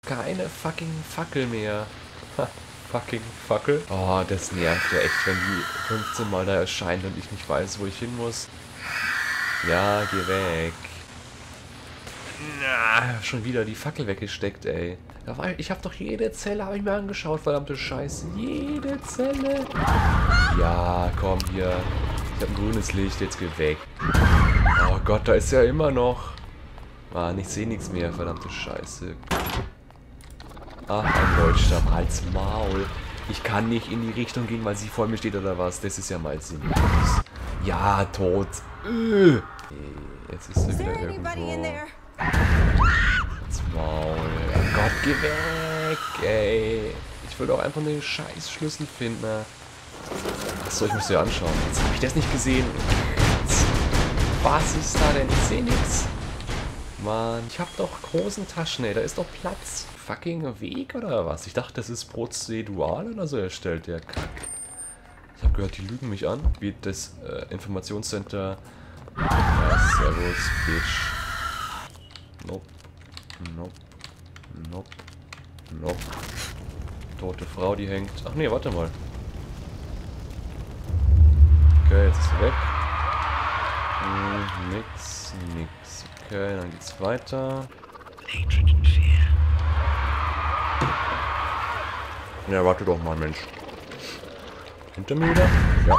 keine fucking Fackel mehr. Ha, fucking Fackel. Oh, das nervt ja echt, wenn die 15 Mal da erscheint und ich nicht weiß, wo ich hin muss. Ja, geh weg. Na, schon wieder die Fackel weggesteckt, ey. Ich habe doch jede Zelle, habe ich mir angeschaut, verdammte Scheiße. Jede Zelle. Ja, komm hier. Ich habe ein grünes Licht, jetzt geh weg. Oh Gott, da ist ja immer noch. Mann, ich sehe nichts mehr, verdammte Scheiße. Ach, ein Leuchtstamm, halt's Maul. Ich kann nicht in die Richtung gehen, weil sie vor mir steht oder was. Das ist ja mal sinnlos. Ja, tot. Jetzt ist sie wieder irgendwo. Halt's Maul. Oh Gott, geh weg, ey. Ich will doch einfach den scheiß Schlüssel finden. Achso, ich muss dir anschauen. Jetzt habe ich das nicht gesehen. Was ist da denn? Ich sehe nichts. Mann, ich habe doch großen Taschen, ey. Da ist doch Platz. Fucking Weg oder was? Ich dachte, das ist prozedural oder so erstellt, der Kack. Ich habe gehört, die lügen mich an. Wie das Informationscenter. Ja, servus, Bitch. Nope. Nope. Nope. Nope. Tote Frau, die hängt. Ach nee, warte mal. Okay, jetzt ist sie weg. Nix. Okay, dann geht's weiter. Ja, warte doch mal, Mensch. Hinter mir wieder? Ja.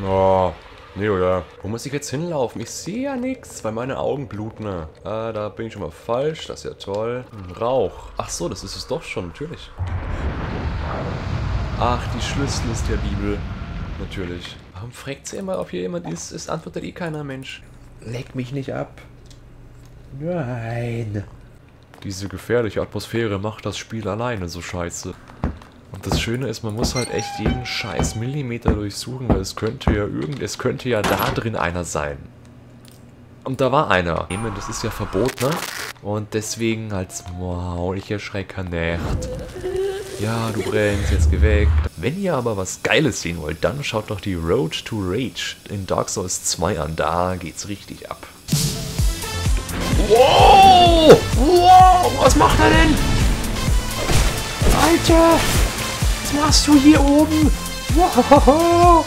Oh, nee, oder? Wo muss ich jetzt hinlaufen? Ich sehe ja nichts, weil meine Augen bluten. Ah, da bin ich schon mal falsch. Das ist ja toll. Rauch. Ach so, das ist es doch schon, natürlich. Ach, die Schlüssel ist der Bibel. Natürlich. Warum fragt sie immer, ob hier jemand ist? Es antwortet eh keiner, Mensch. Leck mich nicht ab. Nein. Diese gefährliche Atmosphäre macht das Spiel alleine so scheiße. Und das Schöne ist, man muss halt echt jeden scheiß Millimeter durchsuchen, weil es könnte ja da drin einer sein. Und da war einer. Das ist ja verboten, ne? Und deswegen als Maul, ich erschrecke nicht. Ja, du brennst, jetzt geh weg. Wenn ihr aber was Geiles sehen wollt, dann schaut doch die Road to Rage in Dark Souls 2 an. Da geht's richtig ab. Wow! Wow! Was macht er denn? Alter! Was machst du hier oben? Wow!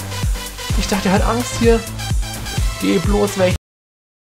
Ich dachte, er hat Angst hier. Geh bloß weg.